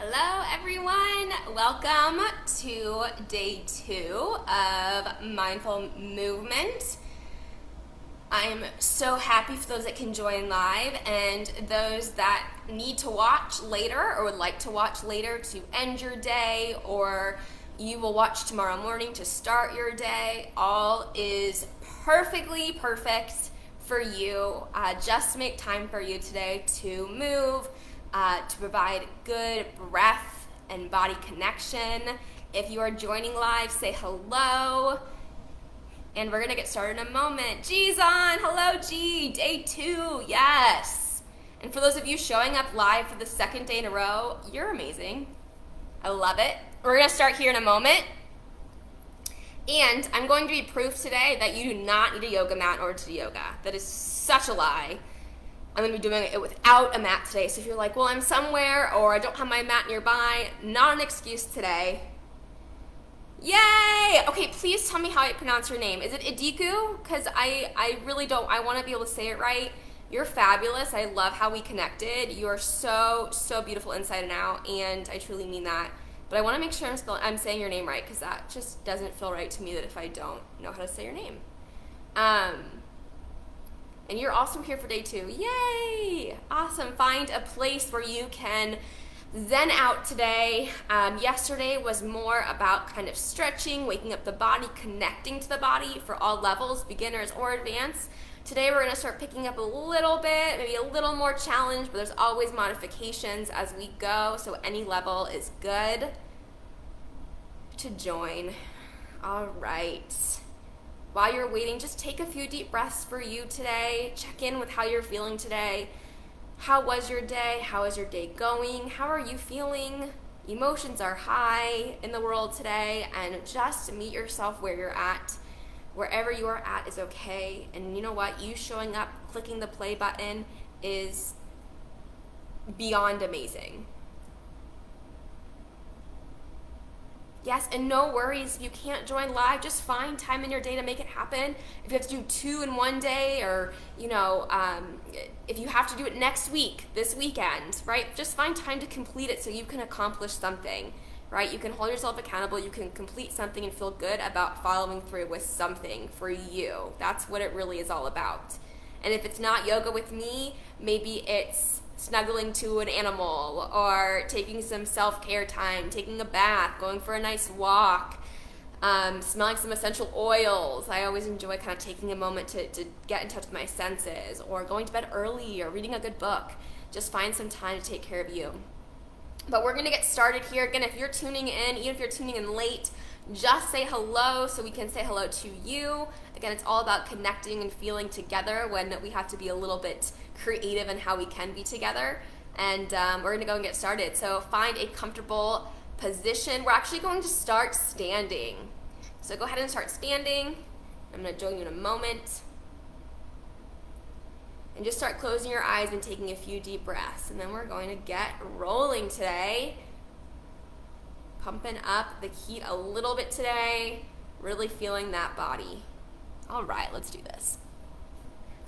Hello everyone, welcome to day 2 of Mindful Movement. I'm so happy for those that can join live and those that need to watch later or would like to watch later to end your day, or you will watch tomorrow morning to start your day. All is perfectly perfect for you. Just make time for you today to move, to provide good breath and body connection. If you are joining live, say hello. And we're gonna get started in a moment. G's on, hello G, day 2, yes. And for those of you showing up live for the second day in a row, you're amazing. I love it. We're gonna start here in a moment. And I'm going to be proof today that you do not need a yoga mat in order to do yoga. That is such a lie. I'm going to be doing it without a mat today. So if you're like, well, I'm somewhere or I don't have my mat nearby, not an excuse today. Yay! Okay, please tell me how I pronounce your name. Is it Idiku? Because I really don't. I want to be able to say it right. You're fabulous. I love how we connected. You are so beautiful inside and out, and I truly mean that. But I want to make sure I'm saying your name right, because that just doesn't feel right to me that if I don't know how to say your name. And you're awesome here for day 2. Yay! Awesome. Find a place where you can zen out today. Yesterday was more about kind of stretching, waking up the body, connecting to the body for all levels, beginners or advanced. Today we're going to start picking up a little bit, maybe a little more challenge, but there's always modifications as we go, so any level is good to join. All right. While you're waiting, just take a few deep breaths for you today. Check in with how you're feeling today. How was your day? How is your day going? How are you feeling? Emotions are high in the world today, and just meet yourself where you're at. Wherever you are at is okay. And you know what? You showing up, clicking the play button is beyond amazing. Yes, and no worries if you can't join live. Just find time in your day to make it happen. If you have to do 2 in one day, or if you have to do it next week, this weekend, right? Just find time to complete it so you can accomplish something, right? You can hold yourself accountable. You can complete something and feel good about following through with something for you. That's what it really is all about. And if it's not yoga with me, maybe it's snuggling to an animal, or taking some self-care time, taking a bath, going for a nice walk, smelling some essential oils. I always enjoy kind of taking a moment to get in touch with my senses, or going to bed early, or reading a good book. Just find some time to take care of you. But we're going to get started here. Again, if you're tuning in, even if you're tuning in late, just say hello so we can say hello to you. Again, it's all about connecting and feeling together when we have to be a little bit creative in how we can be together. And we're going to go and get started. So find a comfortable position. We're actually going to start standing. So go ahead and start standing. I'm going to join you in a moment. And just start closing your eyes and taking a few deep breaths. And then we're going to get rolling today. Pumping up the heat a little bit today. Really feeling that body. All right, let's do this.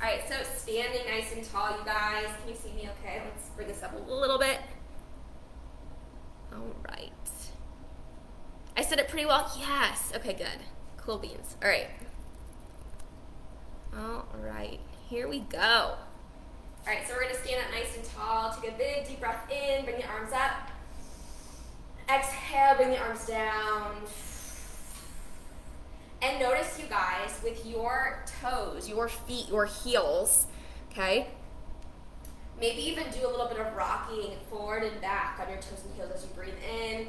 All right, so standing nice and tall, you guys. Can you see me okay? Let's bring this up a little bit. All right. I said it pretty well. Yes. Okay, good. Cool beans. All right. All right. Here we go. All right, so we're going to stand up nice and tall. Take a big deep breath in. Bring the arms up. Exhale, bring the arms down. And notice, you guys, with your toes, your feet, your heels, okay? Maybe even do a little bit of rocking forward and back on your toes and heels as you breathe in.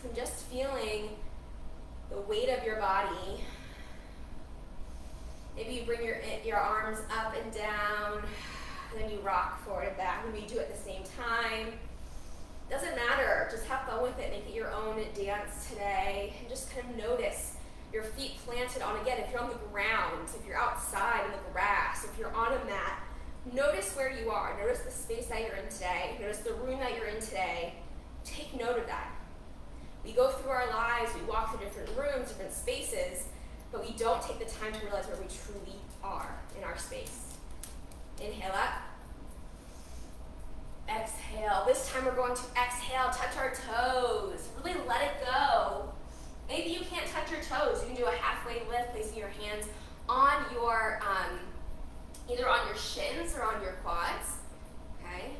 And just feeling the weight of your body. Maybe you bring your arms up and down, and then you rock forward and back. Maybe you do it at the same time. Doesn't matter, just have fun with it, make it your own dance today, and just kind of notice your feet planted on, again, if you're on the ground, if you're outside in the grass, if you're on a mat, notice where you are, notice the space that you're in today, notice the room that you're in today, take note of that. We go through our lives, we walk through different rooms, different spaces, but we don't take the time to realize where we truly are in our space. Inhale up. Exhale. This time we're going to exhale, touch our toes. Really let it go. Maybe you can't touch your toes. You can do a halfway lift, placing your hands on your, either on your shins or on your quads. Okay?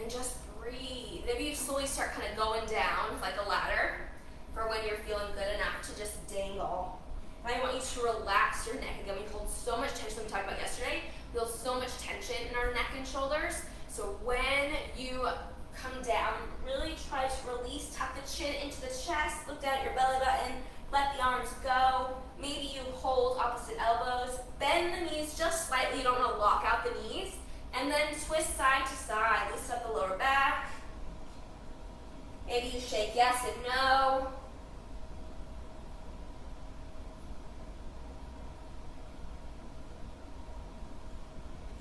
And just breathe. Maybe you slowly start kind of going down like a ladder for when you're feeling good enough to just dangle. And I want you to relax your neck. Again, we hold so much tension, we talked about yesterday. We hold so much tension in our neck and shoulders. So when you come down, really try to release, tuck the chin into the chest, look down at your belly button, let the arms go. Maybe you hold opposite elbows, bend the knees just slightly, you don't want to lock out the knees, and then twist side to side, loosen up the lower back. Maybe you shake yes and no.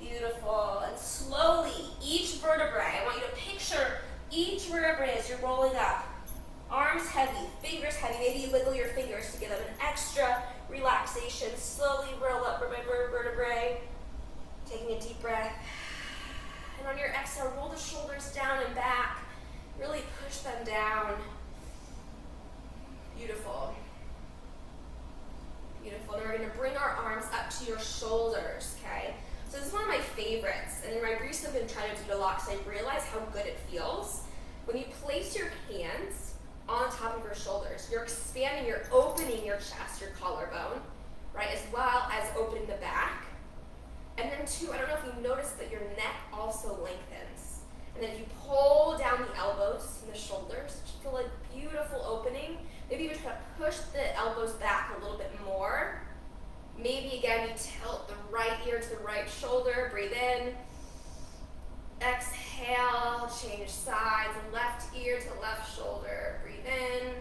Beautiful. And slowly, each vertebrae, I want you to picture each vertebrae as you're rolling up. Arms heavy, fingers heavy. Maybe you wiggle your fingers to give them an extra relaxation. Slowly roll up vertebrae. Taking a deep breath. And on your exhale, roll the shoulders down and back. Really push them down. Beautiful. Beautiful. And we're going to bring our arms up to your shoulders, okay? So this is one of my favorites, and in my recently been trying to do it a lot because I realize how good it feels. When you place your hands on top of your shoulders, you're expanding, you're opening your chest, your collarbone, right, as well as opening the back. And then too, I don't know if you noticed that your neck also lengthens. And then if you pull down the elbows and the shoulders, just feel like beautiful opening. Maybe even try to push the elbows back a little bit more. Maybe again, you tilt the right ear to the right shoulder, breathe in. Exhale, change sides, left ear to the left shoulder, breathe in.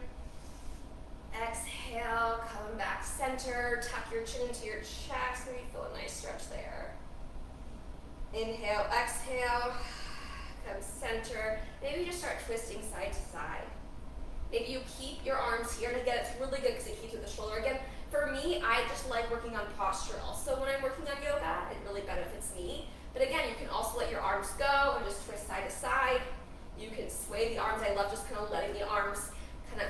Exhale, come back center, tuck your chin into your chest, maybe feel a nice stretch there. Inhale, exhale, come center. Maybe just start twisting side to side. Maybe you keep your arms here, and again, it's really good because it keeps with the shoulder. Again, for me, I just like working on postural. So when I'm working on yoga, it really benefits me. But again, you can also let your arms go and just twist side to side. You can sway the arms. I love just kind of letting the arms kind of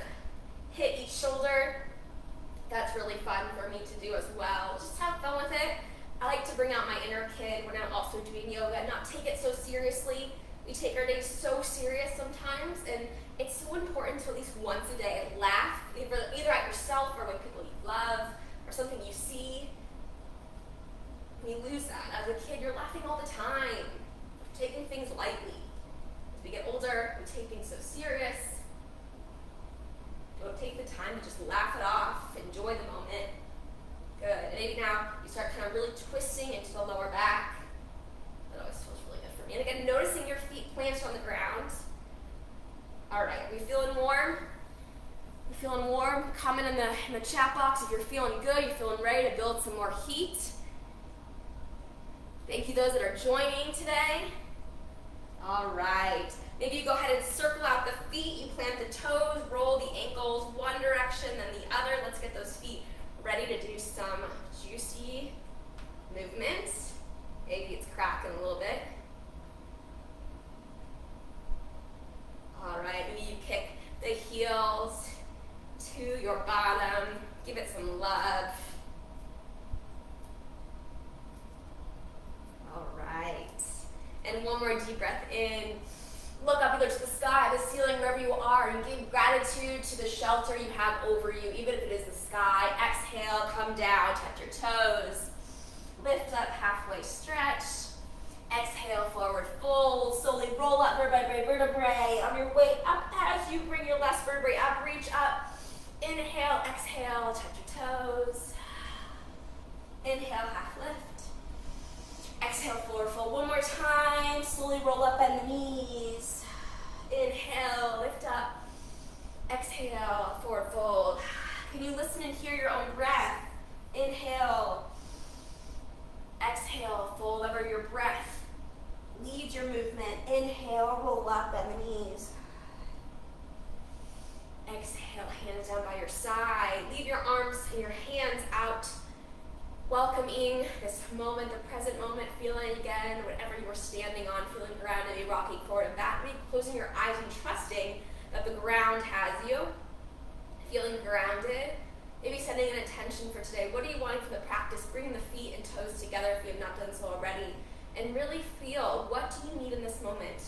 hit each shoulder. That's really fun for me to do as well. Just have fun with it. I like to bring out my inner kid when I'm also doing yoga and not take it so seriously. We take our days so serious sometimes, and it's so important to at least once a day laugh, either at yourself or with people you love, or something you see. And you lose that. As a kid, you're laughing all the time, taking things lightly. As we get older, we take things so serious. Don't take the time to just laugh it off, enjoy the moment. Good. And maybe now you start kind of really twisting into the lower back. That always feels really good for me. And again, noticing your feet planted on the ground. All right, are we feeling warm? You feeling warm? Comment in the chat box if you're feeling good, you're feeling ready to build some more heat. Thank you those that are joining today. All right. Maybe you go ahead and circle out the feet, you plant the toes, roll the ankles one direction, then the other. Let's get those feet ready to do some juicy movements. Maybe it's cracking a little bit. All right, maybe you kick the heels to your bottom. Give it some love. All right. And one more deep breath in. Look up either to the sky, the ceiling, wherever you are, and give gratitude to the shelter you have over you, even if it is the sky. Exhale, come down, touch your toes. Lift up, halfway stretch. Exhale, forward fold. Slowly roll up vertebrae. On your way up as you bring your left vertebrae up, reach up. Inhale, exhale, touch your toes. Inhale, half lift. Exhale, forward fold. One more time. Slowly roll up, bend the knees. Inhale, lift up. Exhale, forward fold. Can you listen and hear your own breath? Inhale. Exhale, fold over your breath. Lead your movement. Inhale, roll up, bend the knees. Exhale, hands down by your side. Leave your arms and your hands out welcoming this moment, the present moment, feeling again, whatever you were standing on, feeling grounded, maybe rocking forward and back, maybe closing your eyes and trusting that the ground has you, feeling grounded, maybe setting an intention for today. What are you wanting from the practice? Bringing the feet and toes together if you have not done so already, and really feel, what do you need in this moment?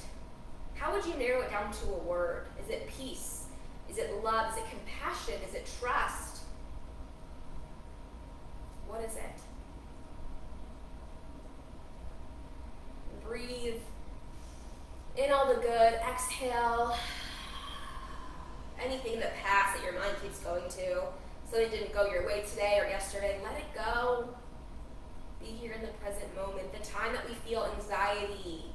How would you narrow it down to a word? Is it peace? Is it love? Is it compassion? Is it trust? What is it? Breathe in all the good. Exhale anything in the past that your mind keeps going to. Something didn't go your way today or yesterday. Let it go. Be here in the present moment. The time that we feel anxiety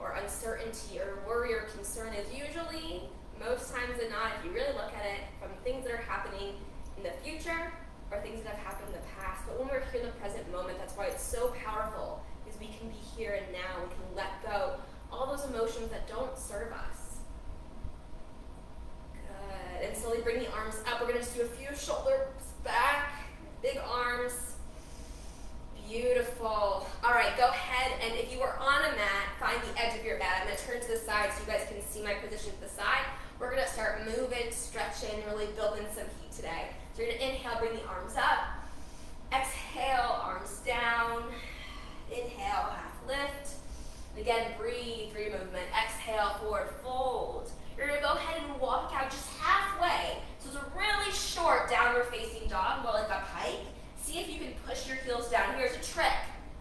or uncertainty or worry or concern is usually, most times than not, if you really look at it, from things that are happening in the future or things that have happened in the past. But when we're here in the present moment, that's why it's so powerful, because we can be here and now. We can let go all those emotions that don't serve us. Good. And slowly bring the arms up. We're going to just do a few shoulders back, big arms. Beautiful. All right, go ahead, and if you are on a mat, find the edge of your mat. I'm going to turn to the side so you guys can see my position to the side. We're going to start moving, stretching, really building some heat today. So you're going to inhale, bring the arms up. Exhale, arms down. Inhale, half lift. Again, breathe through your movement. Exhale, forward fold. You're going to go ahead and walk out just halfway. So it's a really short downward facing dog, more like a pike. See if you can push your heels down. Here's a trick,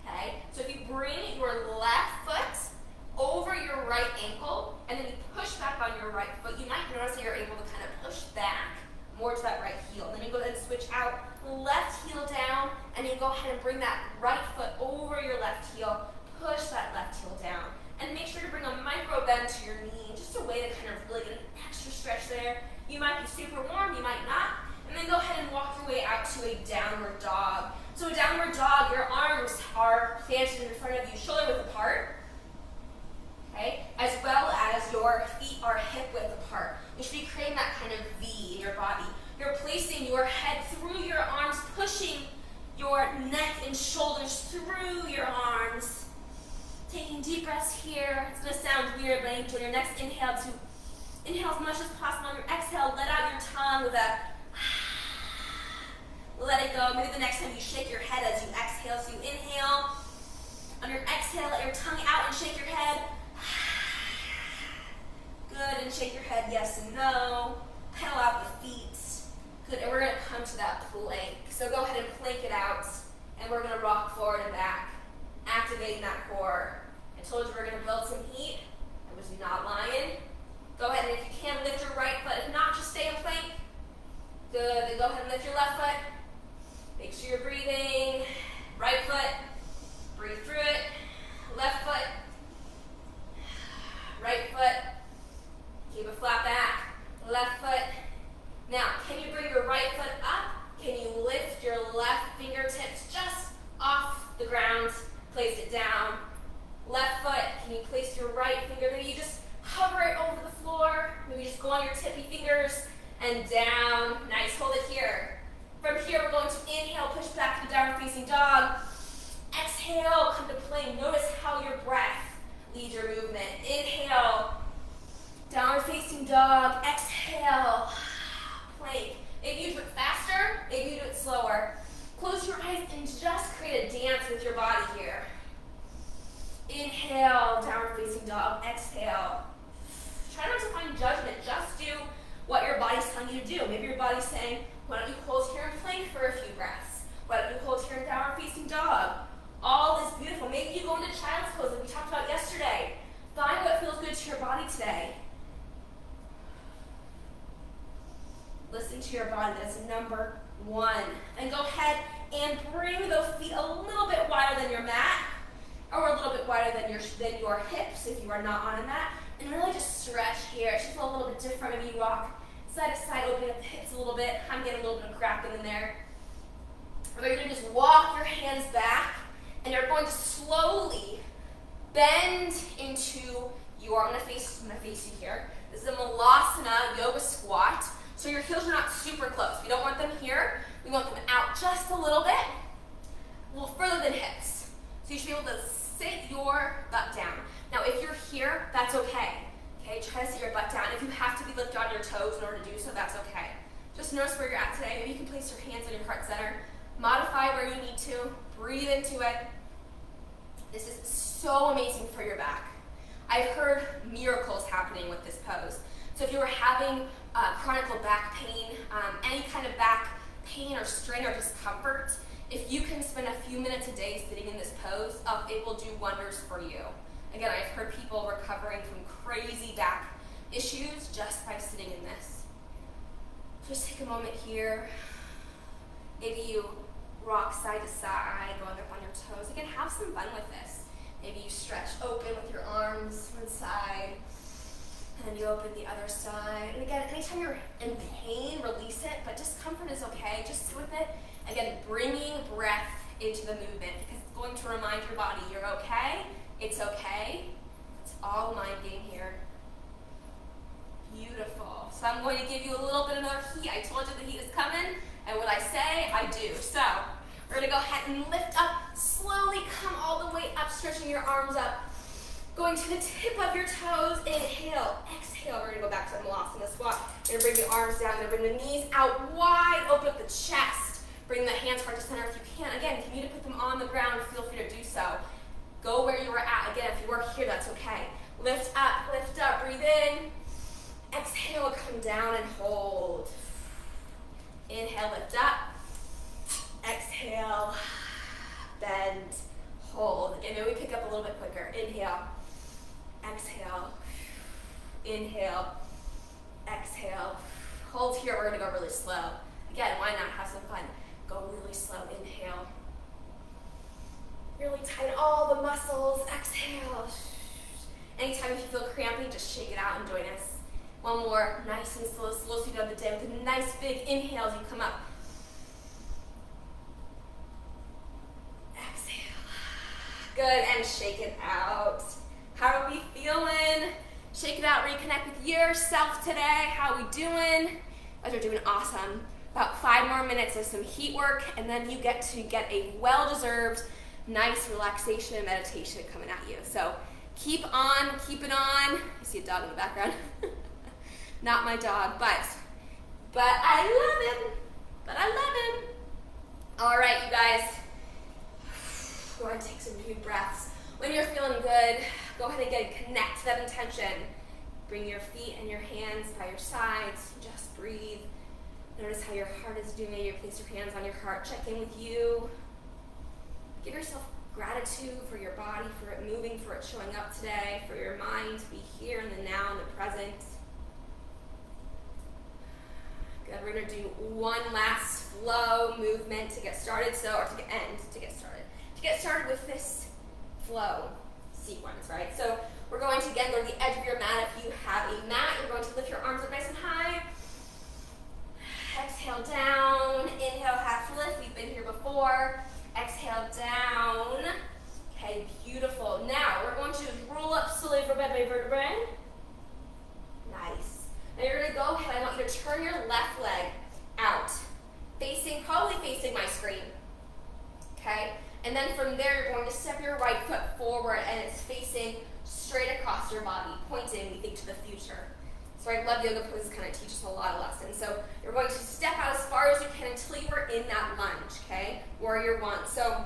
okay? So if you bring your left foot over your right ankle, and then you push back on your right foot, you might notice that you're able to kind of push back more to that right heel. Then you go ahead and switch out, left heel down, and you go ahead and bring that right foot over your left heel, push that left heel down. And make sure to bring a micro bend to your knee, just a way to kind of really get an extra stretch there. You might be super warm, you might not. And then go ahead and walk your way out to a downward dog. So a downward dog, your arms are planted in front of you, shoulder width apart, okay? As well as your feet are hip width apart. You should be creating that kind of V in your body. You're placing your head through your arms, pushing your neck and shoulders through your arms. Taking deep breaths here. It's going to sound weird, but I need you on your next inhale to inhale as much as possible. On your exhale, let out your tongue with a let it go. Maybe the next time you shake your head as you exhale. So you inhale. On your exhale, let your tongue out and shake your head. Good, and shake your head yes and no. Pedal out the feet. Good, and we're going to come to that plank. So go ahead and plank it out, and we're going to rock forward and back, activating that core. I told you we're going to build some heat. I was not lying. Go ahead, and if you can, lift your right foot. If not, just stay in plank. Good, then go ahead and lift your left foot. Make sure you're breathing. Right foot, breathe through it. Left foot, right foot. Keep it flat back. Left foot. Now, can you bring your right foot up? Can you lift your left fingertips just off the ground? Place it down. Left foot, can you place your right finger? Maybe you just hover it over the floor. Maybe just go on your tippy fingers and down. Nice, hold it here. From here, we're going to inhale, push back to the downward facing dog. Exhale, come to plank. Notice how your breath leads your movement. Inhale, downward facing dog. Exhale, plank. Maybe you do it faster, maybe you do it slower. Close your eyes and just create a dance with your body here. Inhale, downward facing dog. Exhale. Try not to find judgment. Just do what your body's telling you to do. Maybe your body's saying, why don't you hold here and plank for a few breaths? Why don't you hold here in downward facing dog? All is beautiful. Maybe you go into child's pose like we talked about yesterday. Find what feels good to your body today. Listen to your body. That's number one. And go ahead and bring those feet a little bit wider than your mat, or a little bit wider than your hips if you are not on a mat. And really just stretch here. It should feel a little bit different. Maybe you rock side to side, opening up the hips a little bit. I'm getting a little bit of cracking in there. Or you're going to just walk your hands back, and you're going to slowly bend into your, I'm going to face you here. This is a Malasana yoga squat. So your heels are not super close. We don't want them here. We want them out just a little bit. a little further than hips. So you should be able to sit your butt down. Now if you're here, that's okay. Okay, try to sit your butt down. If you have to be lifted on your toes in order to do so, that's okay. Just notice where you're at today. Maybe you can place your hands on your heart center. Modify where you need to. Breathe into it. This is so amazing for your back. I've heard miracles happening with this pose. So if you were having chronic low back pain, any kind of back pain or strain or discomfort, if you can spend a few minutes a day sitting in this pose, it will do wonders for you. Again, I've heard people recovering from crazy back issues just by sitting in this. Just take a moment here. Maybe you rock side to side, going up on your toes. Again, have some fun with this. Maybe you stretch open with your arms one side, and then you open the other side. And again, anytime you're in pain, release it, but discomfort is okay. Just sit with it. Again, bringing breath into the movement because it's going to remind your body you're okay. It's okay. It's all mind game here. Beautiful. So I'm going to give you a little bit of another heat. I told you the heat is coming, and what I say, I do. So we're going to go ahead and lift up. Slowly come all the way up, stretching your arms up. Going to the tip of your toes. Inhale. Exhale. We're going to go back to the Malasana squat. You're going to bring the arms down. You're going to bring the knees out wide. Open up the chest. Bring the hands heart to center if you can. Again, if you need to put them on the ground, feel free to do so. Go where you were at. Again, if you were here, that's okay. Lift up, breathe in. Exhale, come down and hold. Inhale, lift up. Exhale, bend, hold. Again, maybe we pick up a little bit quicker. Inhale, exhale, inhale, exhale. Hold here, we're gonna go really slow. Again, why not have some fun? Go really slow, inhale. Really tighten all the muscles, exhale. Anytime if you feel crampy, just shake it out and join us. One more, nice and slow, so you down the day with a nice big inhale as you come up. Exhale. Good, and shake it out. How are we feeling? Shake it out, reconnect with yourself today. How are we doing? You guys are doing awesome. About 5 more minutes of some heat work, and then you get to get a well-deserved, nice relaxation and meditation coming at you. So keep on, keep it on. I see a dog in the background. Not my dog, but I love him. All right, you guys. Go ahead and take some deep breaths. When you're feeling good, go ahead and connect to that intention. Bring your feet and your hands by your sides. Just breathe. Notice how your heart is doing. You place your hands on your heart. Check in with you. Give yourself gratitude for your body, for it moving, for it showing up today, for your mind to be here in the now, in the present. Good. We're going to do one last flow movement to get started. To get started with this flow sequence, right? So we're going to, again, go to the edge of your mat. If you have a mat, you're going to lift your arms up nice and high. Exhale down. Inhale, half lift. We've been here before. Exhale down. Okay, beautiful. Now we're going to roll up slowly vertebrae by vertebrae. Nice. Now you're going to go ahead. I want you to turn your left leg out, probably facing my screen. Okay? And then from there, you're going to step your right foot forward, and it's facing straight across your body, pointing, we think, to the future. So I love yoga poses, kind of teach us a lot of lessons. So you're going to step out as far as you can until you are in that lunge, okay? Warrior one. So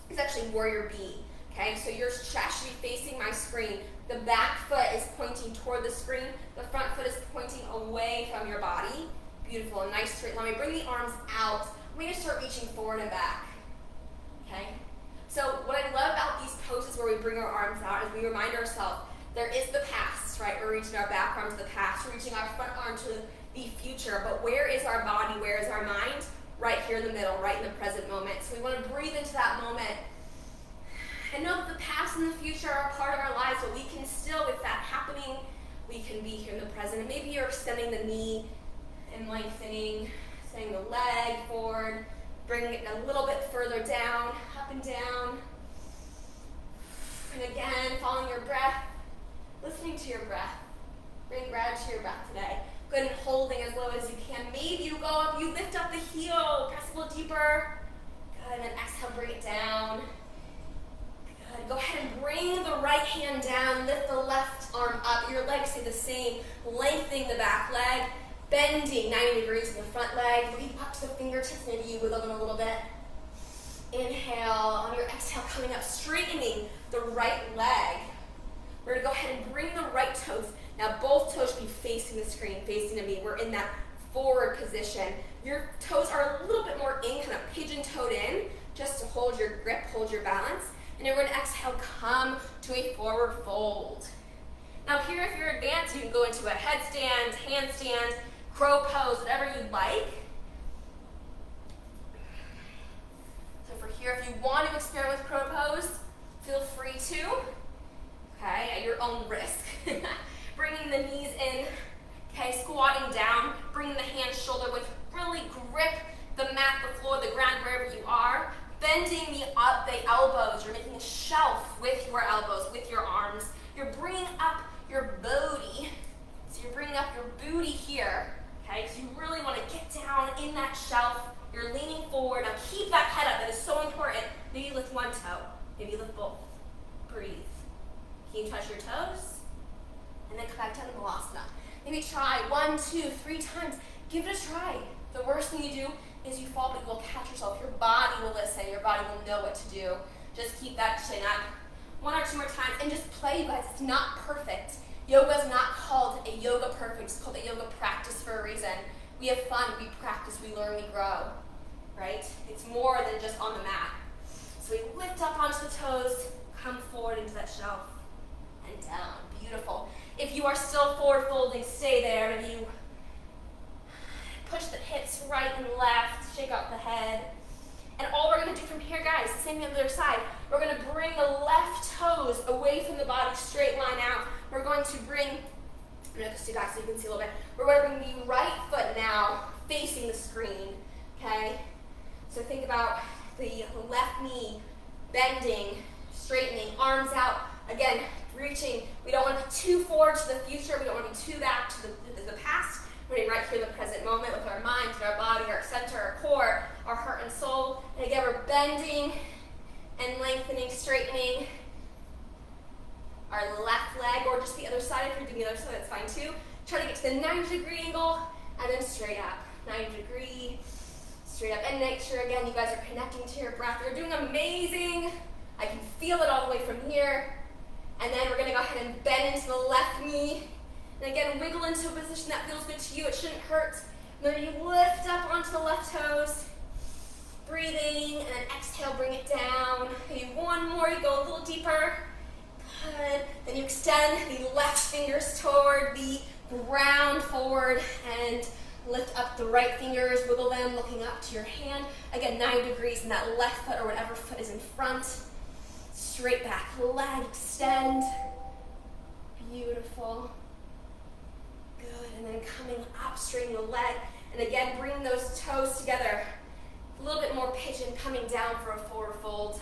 it's actually warrior B, okay? So your chest should be facing my screen. The back foot is pointing toward the screen. The front foot is pointing away from your body. Beautiful, nice straight line. Bring the arms out. We're going to start reaching forward and back, okay? So what I love about these poses where we bring our arms out is we remind ourselves there is the past, right? We're reaching our back arm to the past. We're reaching our front arm to the future. But where is our body? Where is our mind? Right here in the middle, right in the present moment. So we want to breathe into that moment and know that the past and the future are a part of our lives, but we can still, with that happening, we can be here in the present. And maybe you're extending the knee and lengthening, extending the leg forward, bringing it a little bit further down, up and down. And again, following your breath. Listening to your breath. Bring gratitude to your breath today. Good, and holding as low as you can. Maybe you go up, you lift up the heel, press a little deeper. Good, and then exhale, bring it down. Good, go ahead and bring the right hand down, lift the left arm up. Your legs stay the same, lengthening the back leg, bending 90 degrees in the front leg, looking up to the fingertips, maybe you wiggle them a little bit. Inhale, on your exhale, coming up, straightening the right leg. We're gonna go ahead and bring the right toes. Now both toes should be facing the screen, facing to me. We're in that forward position. Your toes are a little bit more in, kind of pigeon-toed in, just to hold your grip, hold your balance. And then we're gonna exhale, come to a forward fold. Now here, if you're advanced, you can go into a headstand, handstand, crow pose, whatever you'd like. So for here, if you want to experiment with crow pose, feel free to, okay, at your own risk. Bringing the knees in, okay, squatting down, bringing the hands shoulder width, really grip the mat, the floor, the ground, wherever you are. Bending the elbows, you're making a shelf with your elbows, with your arms. You're bringing up your booty. So you're bringing up your booty here, okay? Because you really want to get down in that shelf. You're leaning forward. Now keep that head up. That is so important. Maybe lift one toe. Maybe lift both. Breathe. Can you touch your toes? And then come back down to Balasana. Maybe try 1, 2, 3 times. Give it a try. The worst thing you do is you fall, but you'll catch yourself. Your body will listen. Your body will know what to do. Just keep that chin up. 1 or 2 more times, and just play, guys. It's not perfect. Yoga is not called a yoga perfect. It's called a yoga practice for a reason. We have fun. We practice. We learn. We grow. Right? It's more than just on the mat. So we lift up onto the toes, come forward into that shelf, and down. Beautiful. If you are still forward folding, stay there. Maybe you push the hips right and left, shake out the head. And all we're going to do from here, guys, same thing on the other side. We're going to bring the left toes away from the body, straight line out. We're going to bring, I'm going to sit back so you can see a little bit. We're going to bring the right foot now facing the screen, okay? So think about the left knee bending, straightening, arms out. Again, reaching. We don't want to be too forward to the future. We don't want to be too back to the past. We're being right here in the present moment with our mind, and our body, our center, our core, our heart and soul. And again, we're bending and lengthening, straightening our left leg, or just the other side. If you're doing the other side, that's fine too. Try to get to the 90-degree angle, and then straight up. 90-degree, straight up. And make sure, again, you guys are connecting to your breath. You're doing amazing. I can feel it all the way from here. And then we're going to go ahead and bend into the left knee. And again, wiggle into a position that feels good to you. It shouldn't hurt. And then you lift up onto the left toes. Breathing, and then exhale, bring it down. Maybe one more, you go a little deeper. Good. Then you extend the left fingers toward the ground forward and lift up the right fingers, wiggle them, looking up to your hand. Again, 90 degrees in that left foot or whatever foot is in front. Straight back leg, extend. Beautiful. Good, and then coming up, straighten the leg. And again, bring those toes together. A little bit more pigeon, coming down for a forward fold.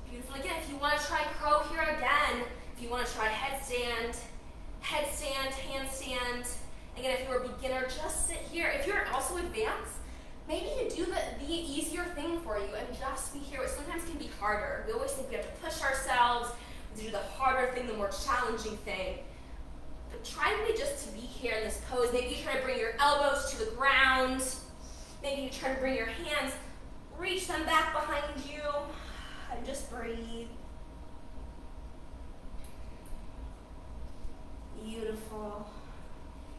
Beautiful. Again, if you want to try crow here again, if you want to try headstand, handstand. Again, if you're a beginner, just sit here. If you're also advanced, maybe you do the easier thing for you and just be here. It sometimes can be harder. We always think we have to push ourselves to do the harder thing, the more challenging thing. But try maybe just to be here in this pose. Maybe you try to bring your elbows to the ground. Maybe you try to bring your hands, reach them back behind you, and just breathe. Beautiful.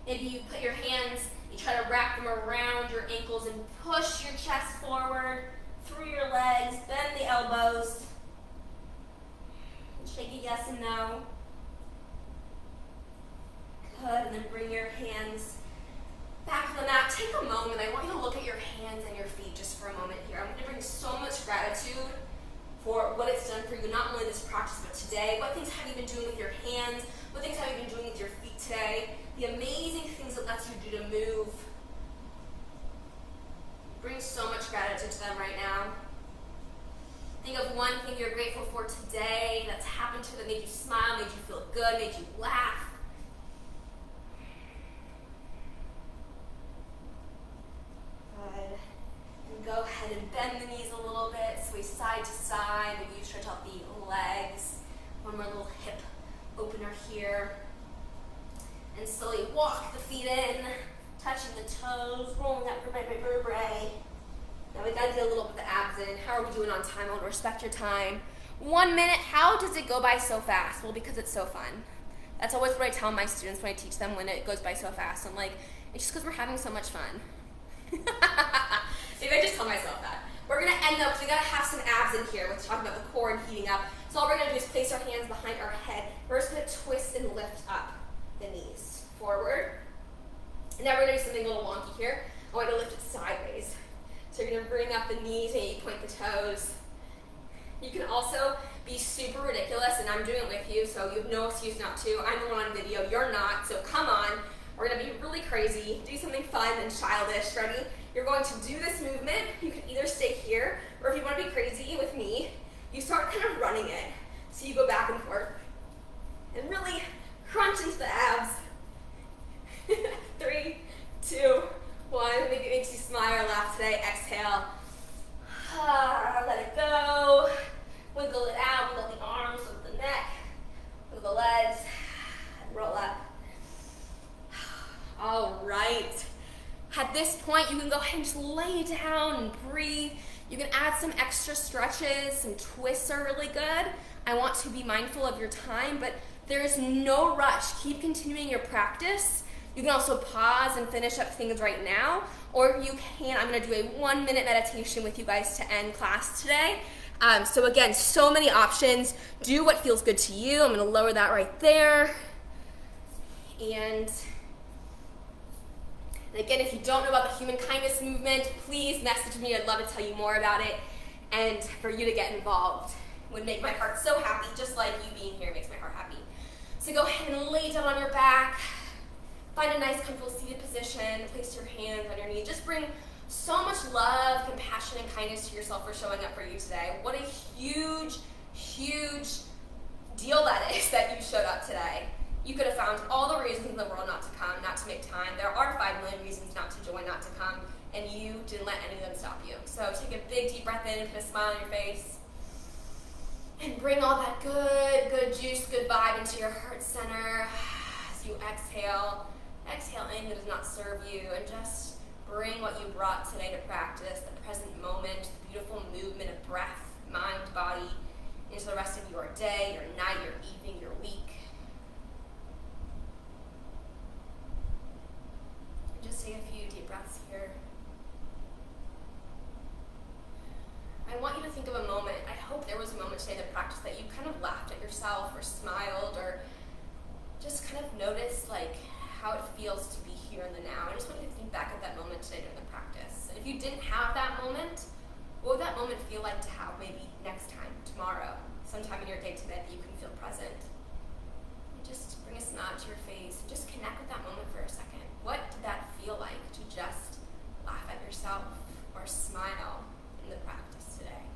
Maybe you put your hands, you try to wrap them around your ankles and push your chest forward, through your legs, bend the elbows. Shake a yes and no. Good, and then bring your hands back to the mat. Take a moment. I want you to look at your hands and your feet just for a moment here. I'm going to bring so much gratitude for what it's done for you, not only this practice, but today. What things have you been doing with your hands? What things have you been doing with your feet today? The amazing things it lets you do to move. Bring so much gratitude to them right now. Think of one thing you're grateful for today that's happened to you that made you smile, made you feel good, made you laugh. Good. And go ahead and bend the knees a little bit, sway side to side, maybe you stretch out the legs. One more little hip opener here. And slowly walk the feet in, touching the toes, rolling up vertebrae by vertebrae. Now we gotta get a little bit of the abs in. How are we doing on time? I want to respect your time. 1 minute, how does it go by so fast? Well, because it's so fun. That's always what I tell my students when I teach them when it goes by so fast. I'm like, it's just because we're having so much fun. Maybe I just tell myself that. We're gonna end up, we gotta have some abs in here. We're talking about the core and heating up. So all we're gonna do is place our hands behind our head. We're just gonna twist and lift up the knees forward. And now we're gonna do something a little wonky here. I want you to lift it sideways. So you're gonna bring up the knees and you point the toes. You can also be super ridiculous, and I'm doing it with you, so you have no excuse not to. I'm the one on video, you're not, so come on. We're gonna be really crazy, do something fun and childish. Ready? You're going to do this movement. You can either stay here, or if you wanna be crazy with me, you start kind of running it. So you go back and forth, and really crunch into the abs. 3, 2, 1. Maybe it makes you smile or laugh today. Exhale. Let it go. Wiggle it out. Wiggle the arms, wiggle the neck, wiggle the legs, and roll up. All right. At this point, you can go ahead and just lay down and breathe. You can add some extra stretches. Some twists are really good. I want to be mindful of your time, but there is no rush. Keep continuing your practice. You can also pause and finish up things right now, or you can, I'm gonna do a 1 minute meditation with you guys to end class today. So again, so many options. Do what feels good to you. I'm gonna lower that right there. And again, if you don't know about the Human Kindness Movement, please message me. I'd love to tell you more about it. And for you to get involved would make my heart so happy, just like you being here makes my heart happy. So go ahead and lay down on your back. Find a nice, comfortable seated position. Place your hands on your knees. Just bring so much love, compassion, and kindness to yourself for showing up for you today. What a huge, huge deal that is that you showed up today. You could have found all the reasons in the world not to come, not to make time. There are 5 million reasons not to join, not to come, and you didn't let any of them stop you. So take a big, deep breath in and put a smile on your face. And bring all that good juice, good vibe into your heart center as you exhale. Exhale anything that does not serve you, and just bring what you brought today to practice, the present moment, the beautiful movement of breath, mind, body, into the rest of your day, your night, your evening, your week. And just take a few deep breaths here. I want you to think of a moment. I hope there was a moment today in the practice that you kind of laughed at yourself or smiled or just kind of noticed like how it feels to be here in the now. I just want you to think back at that moment today during the practice. And if you didn't have that moment, what would that moment feel like to have maybe next time, tomorrow, sometime in your day today that you can feel present? And just bring a smile to your face and just connect with that moment for a second. What did that feel like to just laugh at yourself or smile in the practice today?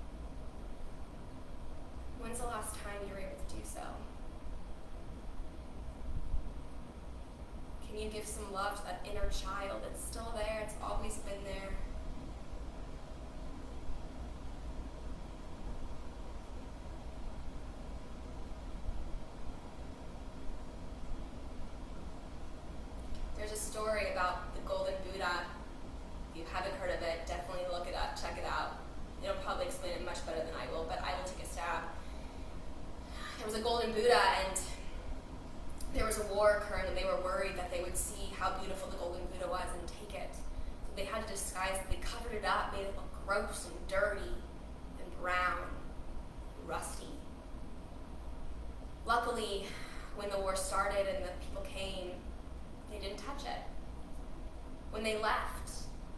When's the last time you were able to do so? Can you give some love to that inner child that's still there? It's always been there. There's a story about the Golden Buddha. If you haven't heard of it, definitely look it up, check it out. It'll probably explain it much better than I will, but I will take a stab. There was a Golden Buddha, and there was a war occurring, and they were worried that they would see how beautiful the Golden Buddha was and take it. So they had to disguise it. They covered it up, made it look gross and dirty and brown and rusty. Luckily, when the war started and the people came, they didn't touch it. When they left,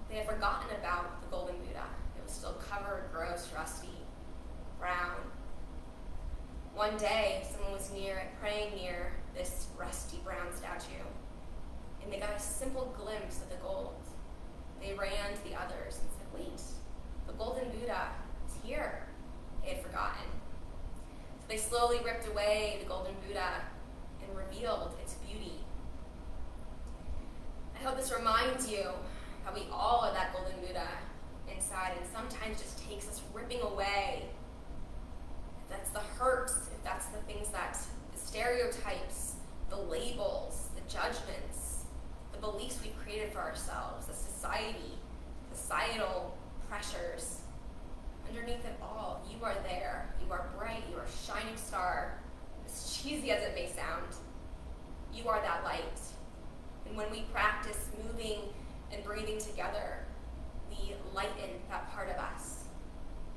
they had forgotten about the Golden Buddha. It was still covered, gross, rusty, brown. One day, someone was praying near this rusty brown statue, and they got a simple glimpse of the gold. They ran to the others and said, wait, the Golden Buddha is here. They had forgotten. So they slowly ripped away the Golden Buddha and revealed its beauty. I hope this reminds you how we all are that Golden Buddha. inside, and sometimes just takes us ripping away. If that's the hurts, if that's the things that, the stereotypes, the labels, the judgments, the beliefs we've created for ourselves, the societal pressures. Underneath it all, you are there. You are bright. You are a shining star. As cheesy as it may sound, you are that light. And when we practice moving and breathing together, we lighten that part of us,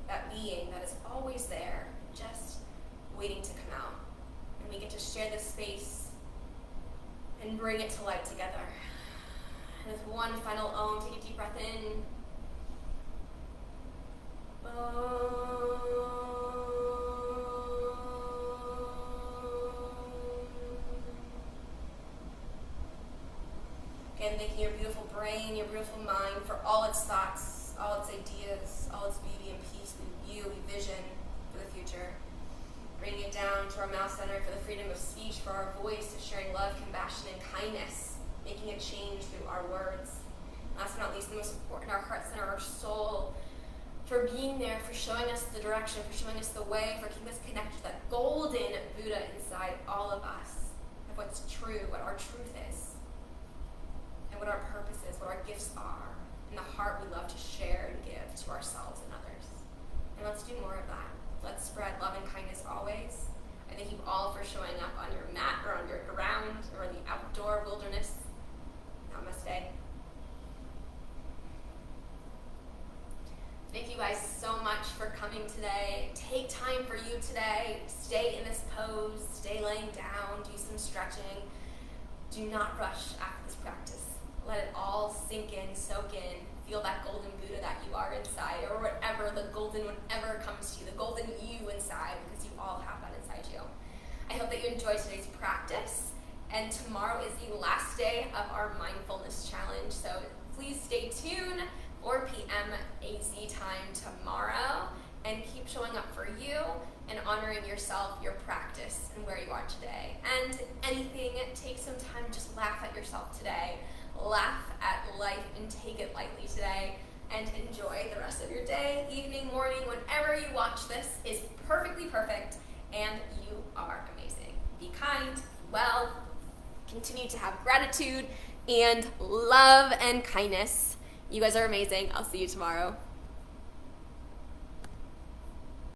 that being that is always there, just waiting to come out. And we get to share this space and bring it to light together. And with one final Om, take a deep breath in. Again, thanking your beautiful brain, your beautiful mind for all its thoughts, all its ideas, all its beauty and peace we view, we vision for the future. Bringing it down to our mouth center for the freedom of speech, for our voice, to sharing love, compassion, and kindness, making a change through our words. Last but not least, the most important, our heart center, our soul, for being there, for showing us the direction, for showing us the way, for keeping us connected to that golden Buddha inside all of us, of what's true, what our truth is, and what our purpose is, what our gifts are, and the heart we love to share and give to ourselves and others. And let's do more of that. Let's spread love and kindness always. I thank you all for showing up on your mat or on your ground or in the outdoor wilderness. Namaste. Thank you guys so much for coming today. Take time for you today. Stay in this pose, stay laying down, do some stretching. Do not rush after this practice. Let it all sink in, soak in. Feel that golden Buddha that you are inside, or whatever, the golden whatever comes to you, the golden you inside, because you all have that inside you. I hope that you enjoyed today's practice, and tomorrow is the last day of our mindfulness challenge, so please stay tuned. 4 p.m. AZ time tomorrow, and keep showing up for you and honoring yourself, your practice, and where you are today. And if anything, take some time, just laugh at yourself today. Laugh at life and take it lightly today, and enjoy the rest of your day, evening, morning, whenever you watch this is perfectly perfect, and you are amazing. Be kind, well, continue to have gratitude and love and kindness. You guys are amazing. I'll see you tomorrow.